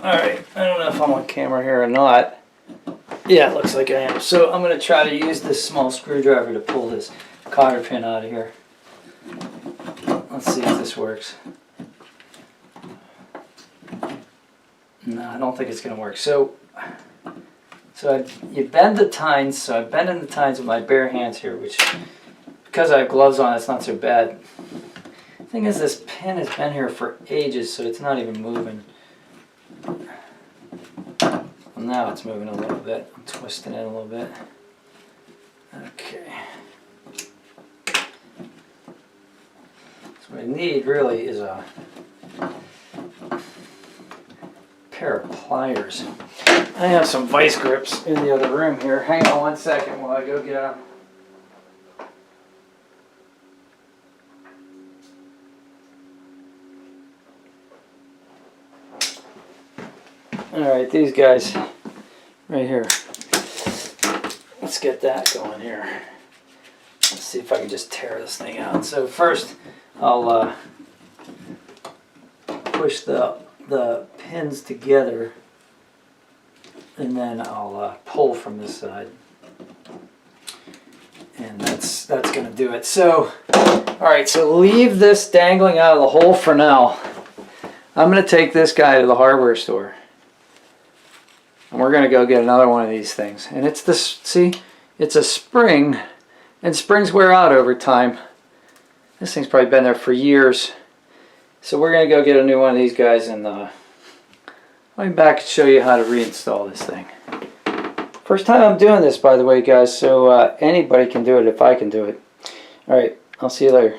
Alright, I don't know if I'm on camera here or not. Yeah, it looks like I am. So I'm going to try to use this small screwdriver to pull this cotter pin out of here. Let's see if this works. No, I don't think it's going to work. So you bend the tines. So I'm bending the tines with my bare hands here, which, because I have gloves on, it's not so bad. The thing is, this pin has been here for ages, so it's not even moving. Well, now it's moving a little bit. I'm twisting it a little bit. Okay. So what I need really is a pair of pliers. I have some vice grips in the other room here. Hang on one second while I go get them. Alright, these guys right here. Let's get that going here. Let's see if I can just tear this thing out. So first I'll push the pins together, and then I'll pull from this side. And that's going to do it. So, alright, so leave this dangling out of the hole for now. I'm going to take this guy to the hardware store. And we're going to go get another one of these things. And it's this, see, it's a spring, and springs wear out over time. This thing's probably been there for years. So we're going to go get a new one of these guys, and I'll be back and show you how to reinstall this thing. First time I'm doing this, by the way, guys, so anybody can do it if I can do it. Alright, I'll see you later.